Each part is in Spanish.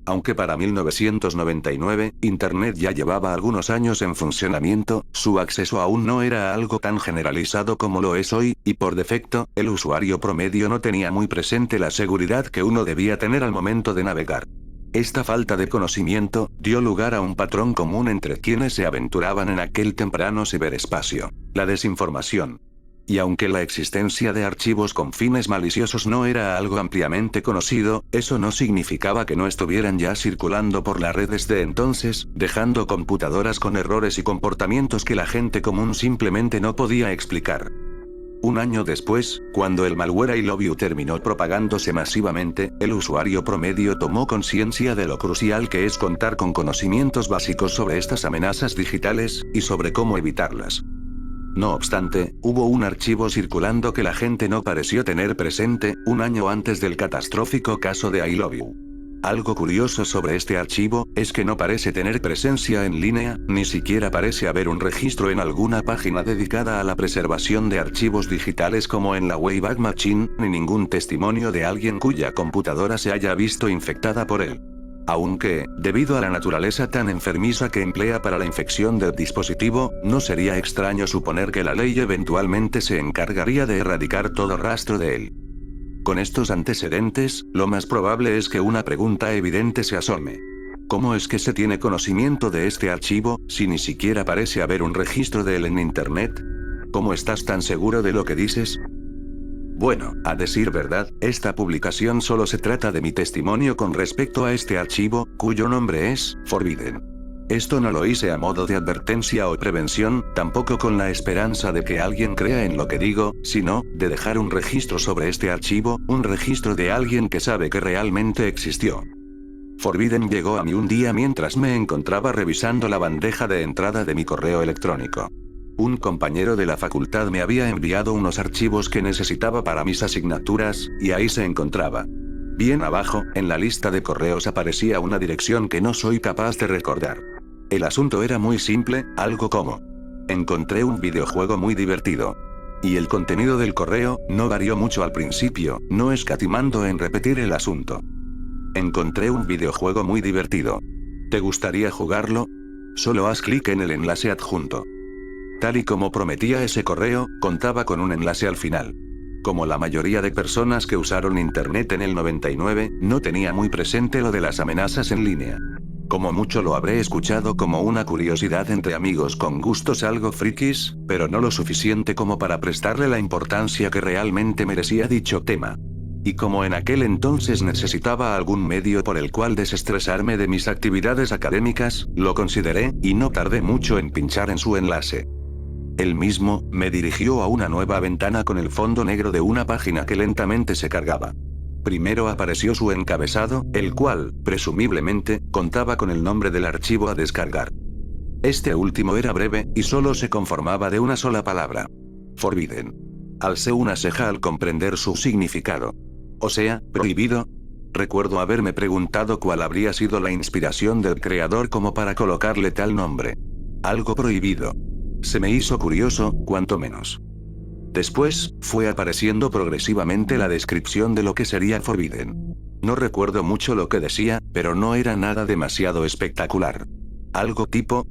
Aunque para 1999, Internet ya llevaba algunos años en funcionamiento, su acceso aún no era algo tan generalizado como lo es hoy, y por defecto, el usuario promedio no tenía muy presente la seguridad que uno debía tener al momento de navegar. Esta falta de conocimiento dio lugar a un patrón común entre quienes se aventuraban en aquel temprano ciberespacio: la desinformación. Y aunque la existencia de archivos con fines maliciosos no era algo ampliamente conocido, eso no significaba que no estuvieran ya circulando por la red desde entonces, dejando computadoras con errores y comportamientos que la gente común simplemente no podía explicar. Un año después, cuando el malware I Love You terminó propagándose masivamente, el usuario promedio tomó conciencia de lo crucial que es contar con conocimientos básicos sobre estas amenazas digitales, y sobre cómo evitarlas. No obstante, hubo un archivo circulando que la gente no pareció tener presente, un año antes del catastrófico caso de I Love You. Algo curioso sobre este archivo, es que no parece tener presencia en línea, ni siquiera parece haber un registro en alguna página dedicada a la preservación de archivos digitales como en la Wayback Machine, ni ningún testimonio de alguien cuya computadora se haya visto infectada por él. Aunque, debido a la naturaleza tan enfermiza que emplea para la infección del dispositivo, no sería extraño suponer que la ley eventualmente se encargaría de erradicar todo rastro de él. Con estos antecedentes, lo más probable es que una pregunta evidente se asome. ¿Cómo es que se tiene conocimiento de este archivo, si ni siquiera parece haber un registro de él en Internet? ¿Cómo estás tan seguro de lo que dices? Bueno, a decir verdad, esta publicación solo se trata de mi testimonio con respecto a este archivo, cuyo nombre es Forbidden. Esto no lo hice a modo de advertencia o prevención, tampoco con la esperanza de que alguien crea en lo que digo, sino, de dejar un registro sobre este archivo, un registro de alguien que sabe que realmente existió. Forbidden llegó a mí un día mientras me encontraba revisando la bandeja de entrada de mi correo electrónico. Un compañero de la facultad me había enviado unos archivos que necesitaba para mis asignaturas, y ahí se encontraba. Bien abajo, en la lista de correos aparecía una dirección que no soy capaz de recordar. El asunto era muy simple, algo como: encontré un videojuego muy divertido. Y el contenido del correo no varió mucho al principio, no escatimando en repetir el asunto. Encontré un videojuego muy divertido. ¿Te gustaría jugarlo? Solo haz clic en el enlace adjunto. Tal y como prometía ese correo, contaba con un enlace al final. Como la mayoría de personas que usaron Internet en el 99, no tenía muy presente lo de las amenazas en línea. Como mucho lo habré escuchado como una curiosidad entre amigos con gustos algo frikis, pero no lo suficiente como para prestarle la importancia que realmente merecía dicho tema. Y como en aquel entonces necesitaba algún medio por el cual desestresarme de mis actividades académicas, lo consideré, y no tardé mucho en pinchar en su enlace. Él mismo me dirigió a una nueva ventana con el fondo negro de una página que lentamente se cargaba. Primero apareció su encabezado, el cual, presumiblemente, contaba con el nombre del archivo a descargar. Este último era breve, y solo se conformaba de una sola palabra: Forbidden. Alcé una ceja al comprender su significado. O sea, prohibido. Recuerdo haberme preguntado cuál habría sido la inspiración del creador como para colocarle tal nombre. Algo prohibido. Se me hizo curioso, cuanto menos. Después, fue apareciendo progresivamente la descripción de lo que sería Forbidden. No recuerdo mucho lo que decía, pero no era nada demasiado espectacular. Algo tipo: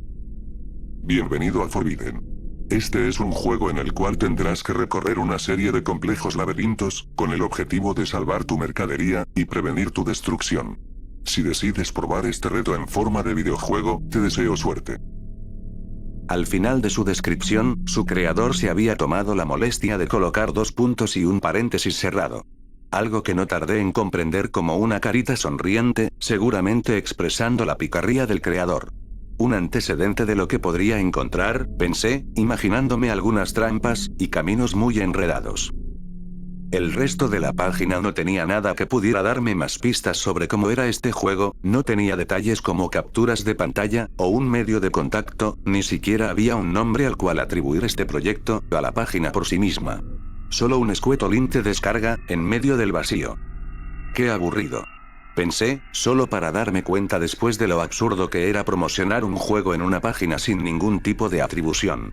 bienvenido a Forbidden. Este es un juego en el cual tendrás que recorrer una serie de complejos laberintos, con el objetivo de salvar tu mercadería, y prevenir tu destrucción. Si decides probar este reto en forma de videojuego, te deseo suerte. Al final de su descripción, su creador se había tomado la molestia de colocar 2 puntos y un paréntesis cerrado. Algo que no tardé en comprender como una carita sonriente, seguramente expresando la picardía del creador. Un antecedente de lo que podría encontrar, pensé, imaginándome algunas trampas y caminos muy enredados. El resto de la página no tenía nada que pudiera darme más pistas sobre cómo era este juego, no tenía detalles como capturas de pantalla, o un medio de contacto, ni siquiera había un nombre al cual atribuir este proyecto, a la página por sí misma. Solo un escueto link de descarga, en medio del vacío. ¡Qué aburrido! Pensé, solo para darme cuenta después de lo absurdo que era promocionar un juego en una página sin ningún tipo de atribución.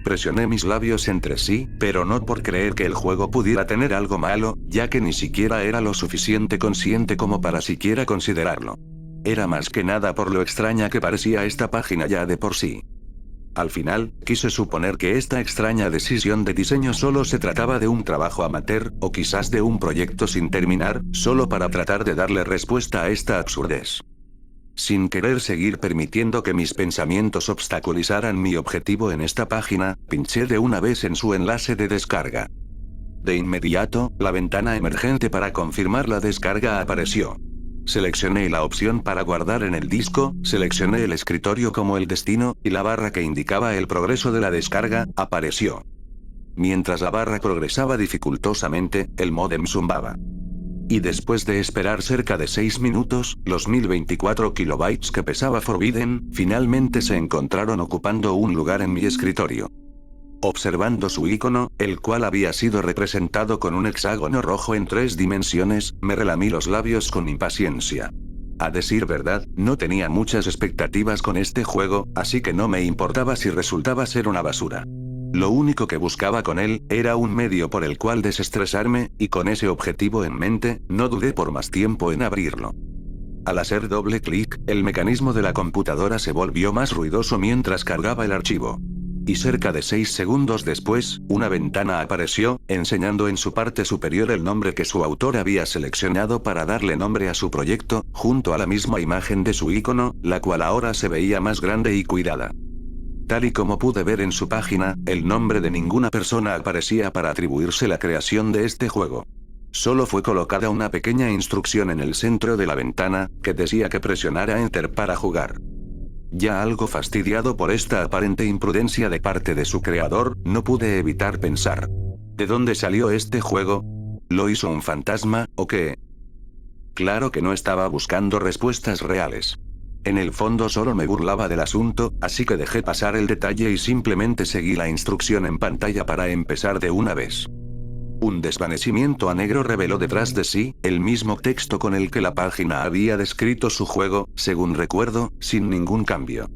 Presioné mis labios entre sí, pero no por creer que el juego pudiera tener algo malo, ya que ni siquiera era lo suficiente consciente como para siquiera considerarlo. Era más que nada por lo extraña que parecía esta página ya de por sí. Al final, quise suponer que esta extraña decisión de diseño solo se trataba de un trabajo amateur, o quizás de un proyecto sin terminar, solo para tratar de darle respuesta a esta absurdez. Sin querer seguir permitiendo que mis pensamientos obstaculizaran mi objetivo en esta página, pinché de una vez en su enlace de descarga. De inmediato, la ventana emergente para confirmar la descarga apareció. Seleccioné la opción para guardar en el disco, seleccioné el escritorio como el destino, y la barra que indicaba el progreso de la descarga, apareció. Mientras la barra progresaba dificultosamente, el módem zumbaba. Y después de esperar cerca de 6 minutos, los 1024 kilobytes que pesaba Forbidden, finalmente se encontraron ocupando un lugar en mi escritorio. Observando su icono, el cual había sido representado con un hexágono rojo en 3 dimensiones, me relamí los labios con impaciencia. A decir verdad, no tenía muchas expectativas con este juego, así que no me importaba si resultaba ser una basura. Lo único que buscaba con él, era un medio por el cual desestresarme, y con ese objetivo en mente, no dudé por más tiempo en abrirlo. Al hacer doble clic, el mecanismo de la computadora se volvió más ruidoso mientras cargaba el archivo. Y cerca de 6 segundos después, una ventana apareció, enseñando en su parte superior el nombre que su autor había seleccionado para darle nombre a su proyecto, junto a la misma imagen de su icono, la cual ahora se veía más grande y cuidada. Tal y como pude ver en su página, el nombre de ninguna persona aparecía para atribuirse la creación de este juego. Solo fue colocada una pequeña instrucción en el centro de la ventana, que decía que presionara Enter para jugar. Ya algo fastidiado por esta aparente imprudencia de parte de su creador, no pude evitar pensar: ¿de dónde salió este juego? ¿Lo hizo un fantasma, o qué? Claro que no estaba buscando respuestas reales. En el fondo solo me burlaba del asunto, así que dejé pasar el detalle y simplemente seguí la instrucción en pantalla para empezar de una vez. Un desvanecimiento a negro reveló detrás de sí, el mismo texto con el que la página había descrito su juego, según recuerdo, sin ningún cambio.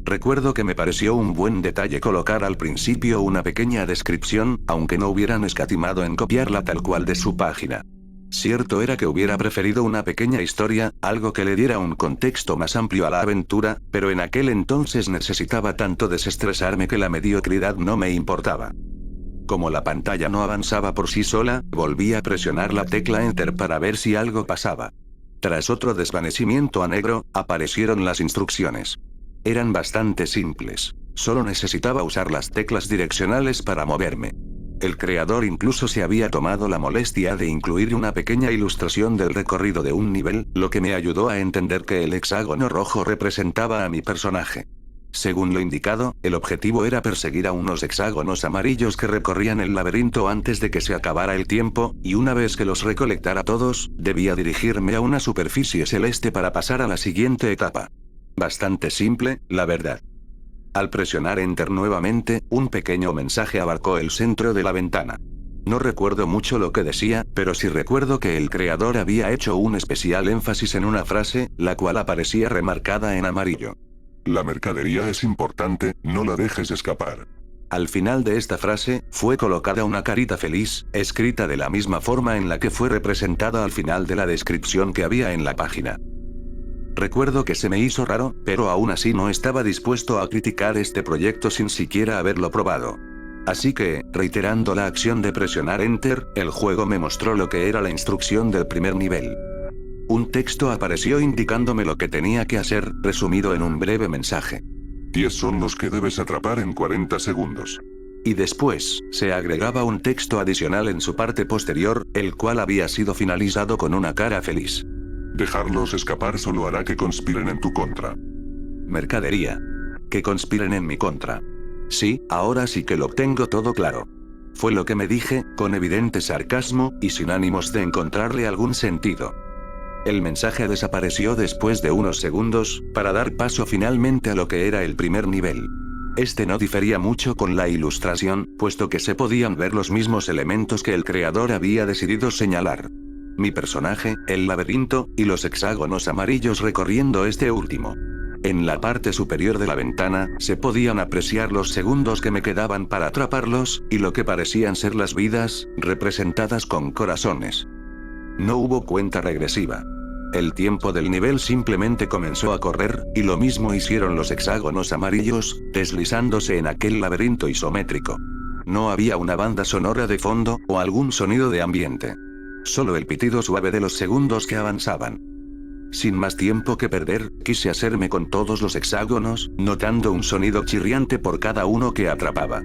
Recuerdo que me pareció un buen detalle colocar al principio una pequeña descripción, aunque no hubieran escatimado en copiarla tal cual de su página. Cierto era que hubiera preferido una pequeña historia, algo que le diera un contexto más amplio a la aventura, pero en aquel entonces necesitaba tanto desestresarme que la mediocridad no me importaba. Como la pantalla no avanzaba por sí sola, volví a presionar la tecla Enter para ver si algo pasaba. Tras otro desvanecimiento a negro, aparecieron las instrucciones. Eran bastante simples. Solo necesitaba usar las teclas direccionales para moverme. El creador incluso se había tomado la molestia de incluir una pequeña ilustración del recorrido de un nivel, lo que me ayudó a entender que el hexágono rojo representaba a mi personaje. Según lo indicado, el objetivo era perseguir a unos hexágonos amarillos que recorrían el laberinto antes de que se acabara el tiempo, y una vez que los recolectara todos, debía dirigirme a una superficie celeste para pasar a la siguiente etapa. Bastante simple, la verdad. Al presionar Enter nuevamente, un pequeño mensaje abarcó el centro de la ventana. No recuerdo mucho lo que decía, pero sí recuerdo que el creador había hecho un especial énfasis en una frase, la cual aparecía remarcada en amarillo. La mercadería es importante, no la dejes escapar. Al final de esta frase, fue colocada una carita feliz, escrita de la misma forma en la que fue representada al final de la descripción que había en la página. Recuerdo que se me hizo raro, pero aún así no estaba dispuesto a criticar este proyecto sin siquiera haberlo probado. Así que, reiterando la acción de presionar Enter, el juego me mostró lo que era la instrucción del primer nivel. Un texto apareció indicándome lo que tenía que hacer, resumido en un breve mensaje. 10 son los que debes atrapar en 40 segundos. Y después, se agregaba un texto adicional en su parte posterior, el cual había sido finalizado con una cara feliz. Dejarlos escapar solo hará que conspiren en tu contra. Mercadería. Que conspiren en mi contra. Sí, ahora sí que lo tengo todo claro. Fue lo que me dije, con evidente sarcasmo, y sin ánimos de encontrarle algún sentido. El mensaje desapareció después de unos segundos, para dar paso finalmente a lo que era el primer nivel. Este no difería mucho con la ilustración, puesto que se podían ver los mismos elementos que el creador había decidido señalar. Mi personaje, el laberinto, y los hexágonos amarillos recorriendo este último. En la parte superior de la ventana, se podían apreciar los segundos que me quedaban para atraparlos, y lo que parecían ser las vidas, representadas con corazones. No hubo cuenta regresiva. El tiempo del nivel simplemente comenzó a correr, y lo mismo hicieron los hexágonos amarillos, deslizándose en aquel laberinto isométrico. No había una banda sonora de fondo, o algún sonido de ambiente. Solo el pitido suave de los segundos que avanzaban. Sin más tiempo que perder, quise hacerme con todos los hexágonos, notando un sonido chirriante por cada uno que atrapaba.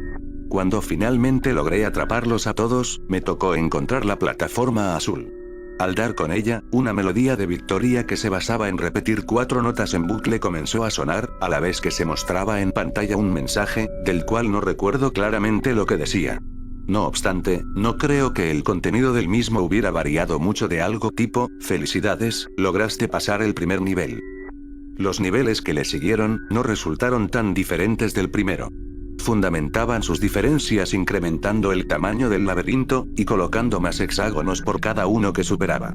Cuando finalmente logré atraparlos a todos, me tocó encontrar la plataforma azul. Al dar con ella, una melodía de victoria que se basaba en repetir 4 notas en bucle comenzó a sonar, a la vez que se mostraba en pantalla un mensaje, del cual no recuerdo claramente lo que decía. No obstante, no creo que el contenido del mismo hubiera variado mucho de algo tipo, felicidades, lograste pasar el primer nivel. Los niveles que le siguieron, no resultaron tan diferentes del primero. Fundamentaban sus diferencias incrementando el tamaño del laberinto, y colocando más hexágonos por cada uno que superaba.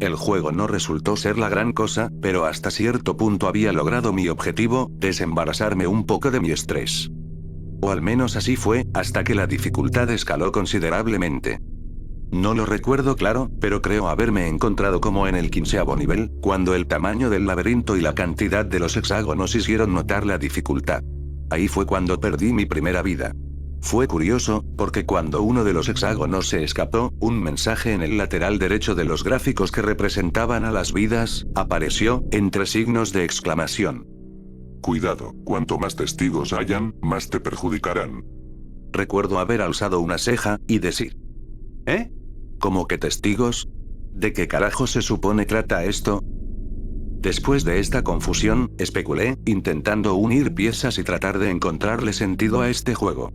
El juego no resultó ser la gran cosa, pero hasta cierto punto había logrado mi objetivo, desembarazarme un poco de mi estrés. O al menos así fue, hasta que la dificultad escaló considerablemente. No lo recuerdo claro, pero creo haberme encontrado como en el 15º nivel, cuando el tamaño del laberinto y la cantidad de los hexágonos hicieron notar la dificultad. Ahí fue cuando perdí mi primera vida. Fue curioso, porque cuando uno de los hexágonos se escapó, un mensaje en el lateral derecho de los gráficos que representaban a las vidas, apareció, entre signos de exclamación. Cuidado, cuanto más testigos hayan, más te perjudicarán. Recuerdo haber alzado una ceja, y decir. ¿Eh? ¿Cómo que testigos? ¿De qué carajo se supone trata esto? Después de esta confusión, especulé, intentando unir piezas y tratar de encontrarle sentido a este juego.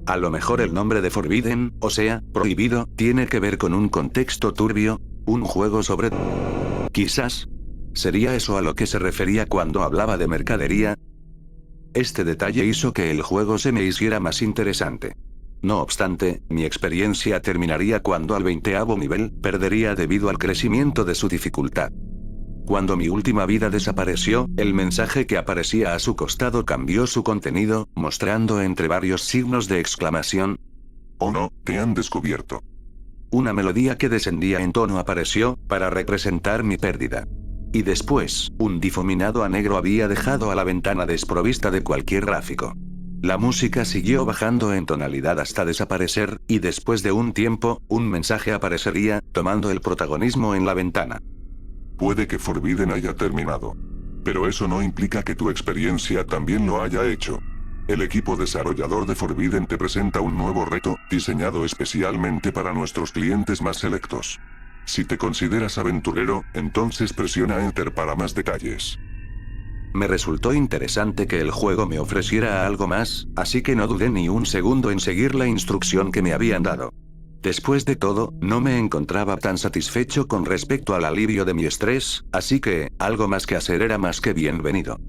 A lo mejor el nombre de Forbidden, o sea, prohibido, tiene que ver con un contexto turbio, un juego sobre... Quizás. ¿Sería eso a lo que se refería cuando hablaba de mercadería? Este detalle hizo que el juego se me hiciera más interesante. No obstante, mi experiencia terminaría cuando al 20º nivel, perdería debido al crecimiento de su dificultad. Cuando mi última vida desapareció, el mensaje que aparecía a su costado cambió su contenido, mostrando entre varios signos de exclamación. Oh no, te han descubierto. Una melodía que descendía en tono apareció, para representar mi pérdida. Y después, un difuminado a negro había dejado a la ventana desprovista de cualquier gráfico. La música siguió bajando en tonalidad hasta desaparecer, y después de un tiempo, un mensaje aparecería, tomando el protagonismo en la ventana. Puede que Forbidden haya terminado. Pero eso no implica que tu experiencia también lo haya hecho. El equipo desarrollador de Forbidden te presenta un nuevo reto, diseñado especialmente para nuestros clientes más selectos. Si te consideras aventurero, entonces presiona Enter para más detalles. Me resultó interesante que el juego me ofreciera algo más, así que no dudé ni un segundo en seguir la instrucción que me habían dado. Después de todo, no me encontraba tan satisfecho con respecto al alivio de mi estrés, así que, algo más que hacer era más que bienvenido.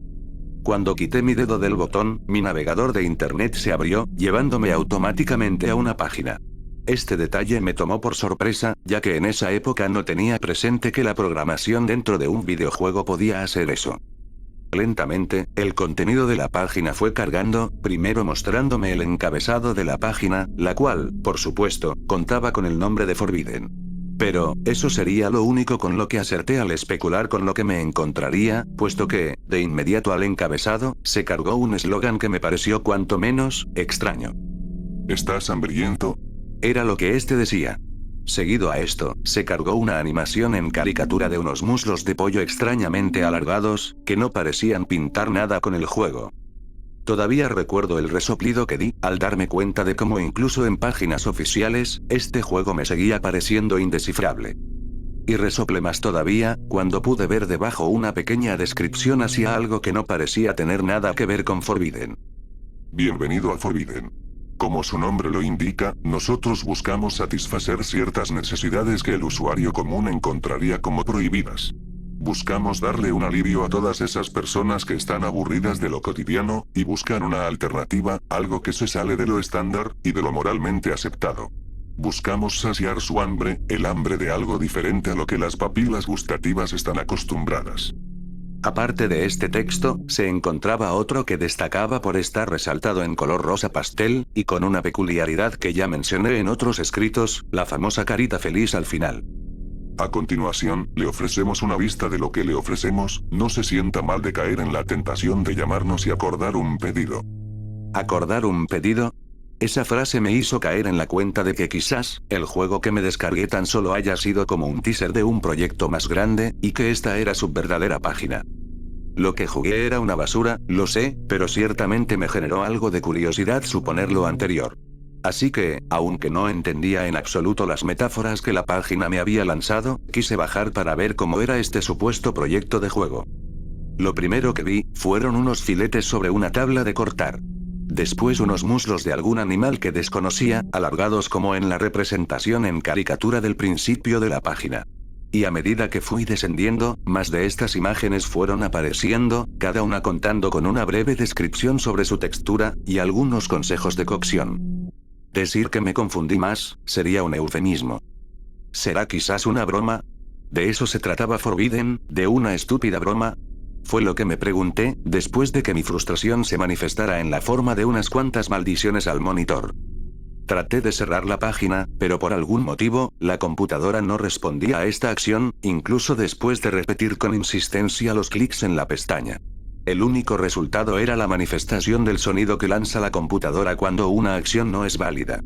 Cuando quité mi dedo del botón, mi navegador de internet se abrió, llevándome automáticamente a una página. Este detalle me tomó por sorpresa, ya que en esa época no tenía presente que la programación dentro de un videojuego podía hacer eso. Lentamente, el contenido de la página fue cargando, primero mostrándome el encabezado de la página, la cual, por supuesto, contaba con el nombre de Forbidden. Pero, eso sería lo único con lo que acerté al especular con lo que me encontraría, puesto que, de inmediato al encabezado, se cargó un eslogan que me pareció cuanto menos extraño. ¿Estás hambriento? Era lo que este decía. Seguido a esto, se cargó una animación en caricatura de unos muslos de pollo extrañamente alargados, que no parecían pintar nada con el juego. Todavía recuerdo el resoplido que di, al darme cuenta de cómo incluso en páginas oficiales, este juego me seguía pareciendo indescifrable. Y resoplé más todavía, cuando pude ver debajo una pequeña descripción hacia algo que no parecía tener nada que ver con Forbidden. Bienvenido a Forbidden. Como su nombre lo indica, nosotros buscamos satisfacer ciertas necesidades que el usuario común encontraría como prohibidas. Buscamos darle un alivio a todas esas personas que están aburridas de lo cotidiano, y buscar una alternativa, algo que se sale de lo estándar, y de lo moralmente aceptado. Buscamos saciar su hambre, el hambre de algo diferente a lo que las papilas gustativas están acostumbradas. Aparte de este texto, se encontraba otro que destacaba por estar resaltado en color rosa pastel, y con una peculiaridad que ya mencioné en otros escritos, la famosa carita feliz al final. A continuación, le ofrecemos una vista de lo que le ofrecemos, no se sienta mal de caer en la tentación de llamarnos y acordar un pedido. ¿Acordar un pedido? Esa frase me hizo caer en la cuenta de que quizás, el juego que me descargué tan solo haya sido como un teaser de un proyecto más grande, y que esta era su verdadera página. Lo que jugué era una basura, lo sé, pero ciertamente me generó algo de curiosidad suponer lo anterior. Así que, aunque no entendía en absoluto las metáforas que la página me había lanzado, quise bajar para ver cómo era este supuesto proyecto de juego. Lo primero que vi, fueron unos filetes sobre una tabla de cortar. Después unos muslos de algún animal que desconocía, alargados como en la representación en caricatura del principio de la página. Y a medida que fui descendiendo, más de estas imágenes fueron apareciendo, cada una contando con una breve descripción sobre su textura, y algunos consejos de cocción. Decir que me confundí más, sería un eufemismo. ¿Será quizás una broma? ¿De eso se trataba Forbidden, de una estúpida broma? Fue lo que me pregunté, después de que mi frustración se manifestara en la forma de unas cuantas maldiciones al monitor. Traté de cerrar la página, pero por algún motivo, la computadora no respondía a esta acción, incluso después de repetir con insistencia los clics en la pestaña. El único resultado era la manifestación del sonido que lanza la computadora cuando una acción no es válida.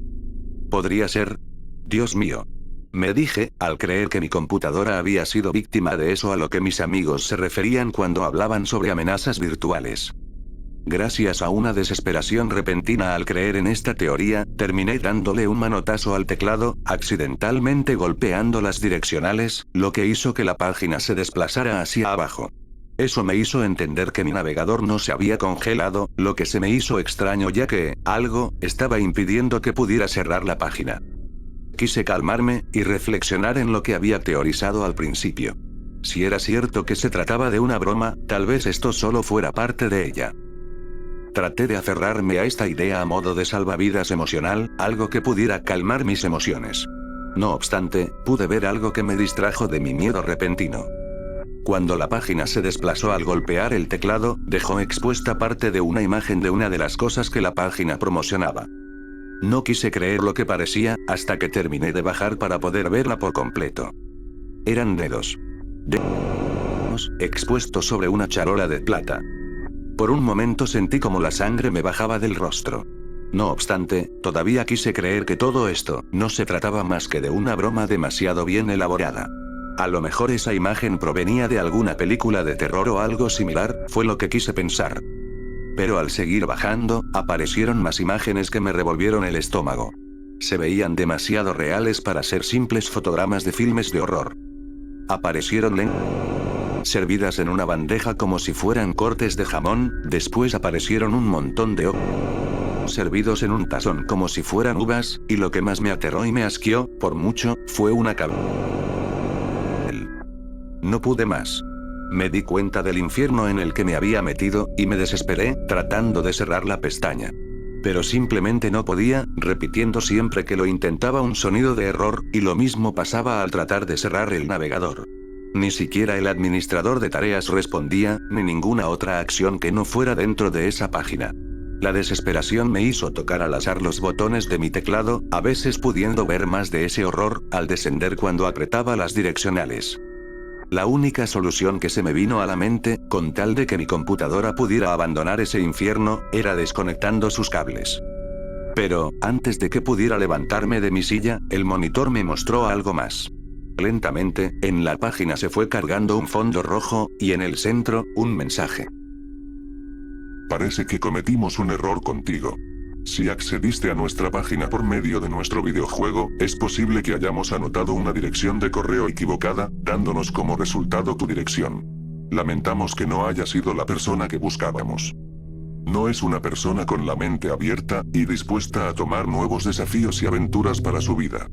¿Podría ser? Dios mío. Me dije, al creer que mi computadora había sido víctima de eso a lo que mis amigos se referían cuando hablaban sobre amenazas virtuales. Gracias a una desesperación repentina al creer en esta teoría, terminé dándole un manotazo al teclado, accidentalmente golpeando las direccionales, lo que hizo que la página se desplazara hacia abajo. Eso me hizo entender que mi navegador no se había congelado, lo que se me hizo extraño ya que, algo, estaba impidiendo que pudiera cerrar la página. Quise calmarme, y reflexionar en lo que había teorizado al principio. Si era cierto que se trataba de una broma, tal vez esto solo fuera parte de ella. Traté de aferrarme a esta idea a modo de salvavidas emocional, algo que pudiera calmar mis emociones. No obstante, pude ver algo que me distrajo de mi miedo repentino. Cuando la página se desplazó al golpear el teclado, dejó expuesta parte de una imagen de una de las cosas que la página promocionaba. No quise creer lo que parecía, hasta que terminé de bajar para poder verla por completo. Eran dedos. Dedos, expuestos sobre una charola de plata. Por un momento sentí como la sangre me bajaba del rostro. No obstante, todavía quise creer que todo esto, no se trataba más que de una broma demasiado bien elaborada. A lo mejor esa imagen provenía de alguna película de terror o algo similar, fue lo que quise pensar. Pero al seguir bajando, aparecieron más imágenes que me revolvieron el estómago. Se veían demasiado reales para ser simples fotogramas de filmes de horror. Aparecieron servidas en una bandeja como si fueran cortes de jamón, después aparecieron un montón de servidos en un tazón como si fueran uvas, y lo que más me aterró y me asqueó, por mucho, fue una cabeza. No pude más. Me di cuenta del infierno en el que me había metido, y me desesperé, tratando de cerrar la pestaña. Pero simplemente no podía, repitiendo siempre que lo intentaba un sonido de error, y lo mismo pasaba al tratar de cerrar el navegador. Ni siquiera el administrador de tareas respondía, ni ninguna otra acción que no fuera dentro de esa página. La desesperación me hizo tocar al azar los botones de mi teclado, a veces pudiendo ver más de ese horror, al descender cuando apretaba las direccionales. La única solución que se me vino a la mente, con tal de que mi computadora pudiera abandonar ese infierno, era desconectando sus cables. Pero, antes de que pudiera levantarme de mi silla, el monitor me mostró algo más. Lentamente, en la página se fue cargando un fondo rojo, y en el centro, un mensaje. Parece que cometimos un error contigo. Si accediste a nuestra página por medio de nuestro videojuego, es posible que hayamos anotado una dirección de correo equivocada, dándonos como resultado tu dirección. Lamentamos que no haya sido la persona que buscábamos. No es una persona con la mente abierta, y dispuesta a tomar nuevos desafíos y aventuras para su vida.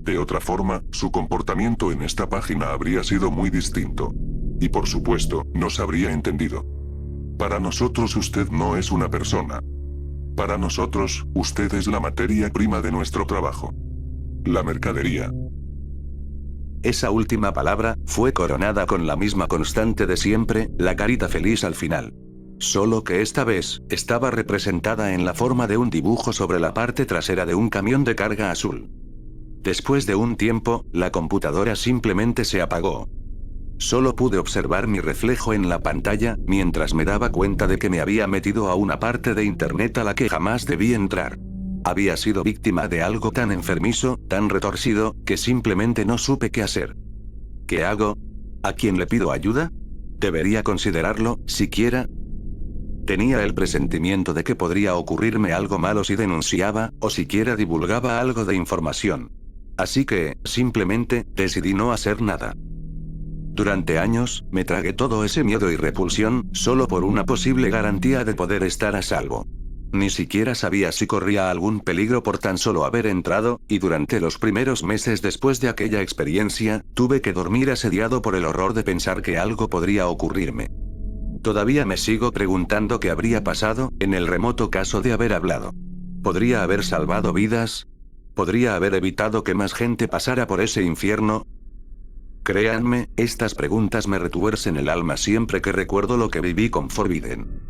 De otra forma, su comportamiento en esta página habría sido muy distinto. Y por supuesto, nos habría entendido. Para nosotros usted no es una persona. Para nosotros, usted es la materia prima de nuestro trabajo. La mercadería. Esa última palabra, fue coronada con la misma constante de siempre, la carita feliz al final. Solo que esta vez, estaba representada en la forma de un dibujo sobre la parte trasera de un camión de carga azul. Después de un tiempo, la computadora simplemente se apagó. Solo pude observar mi reflejo en la pantalla, mientras me daba cuenta de que me había metido a una parte de internet a la que jamás debí entrar. Había sido víctima de algo tan enfermizo, tan retorcido, que simplemente no supe qué hacer. ¿Qué hago? ¿A quién le pido ayuda? ¿Debería considerarlo, siquiera? Tenía el presentimiento de que podría ocurrirme algo malo si denunciaba, o siquiera divulgaba algo de información. Así que, simplemente, decidí no hacer nada. Durante años, me tragué todo ese miedo y repulsión, solo por una posible garantía de poder estar a salvo. Ni siquiera sabía si corría algún peligro por tan solo haber entrado, y durante los primeros meses después de aquella experiencia, tuve que dormir asediado por el horror de pensar que algo podría ocurrirme. Todavía me sigo preguntando qué habría pasado, en el remoto caso de haber hablado. ¿Podría haber salvado vidas? ¿Podría haber evitado que más gente pasara por ese infierno? Créanme, estas preguntas me retuercen el alma siempre que recuerdo lo que viví con Forbidden.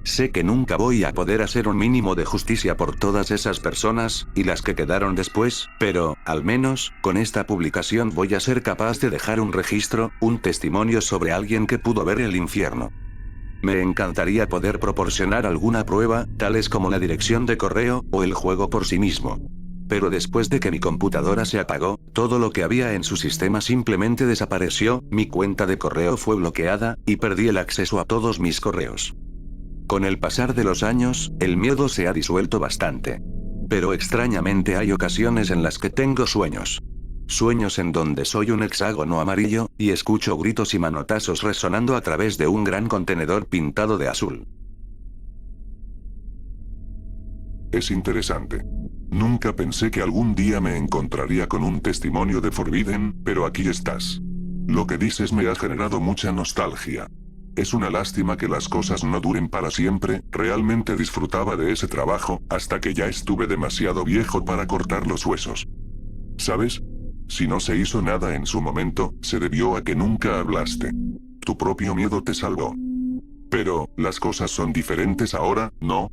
Sé que nunca voy a poder hacer un mínimo de justicia por todas esas personas, y las que quedaron después, pero, al menos, con esta publicación voy a ser capaz de dejar un registro, un testimonio sobre alguien que pudo ver el infierno. Me encantaría poder proporcionar alguna prueba, tales como la dirección de correo, o el juego por sí mismo. Pero después de que mi computadora se apagó, todo lo que había en su sistema simplemente desapareció, mi cuenta de correo fue bloqueada, y perdí el acceso a todos mis correos. Con el pasar de los años, el miedo se ha disuelto bastante. Pero extrañamente hay ocasiones en las que tengo sueños. Sueños en donde soy un hexágono amarillo, y escucho gritos y manotazos resonando a través de un gran contenedor pintado de azul. Es interesante. Nunca pensé que algún día me encontraría con un testimonio de Forbidden, pero aquí estás. Lo que dices me ha generado mucha nostalgia. Es una lástima que las cosas no duren para siempre, realmente disfrutaba de ese trabajo, hasta que ya estuve demasiado viejo para cortar los huesos. ¿Sabes? Si no se hizo nada en su momento, se debió a que nunca hablaste. Tu propio miedo te salvó. Pero, las cosas son diferentes ahora, ¿no?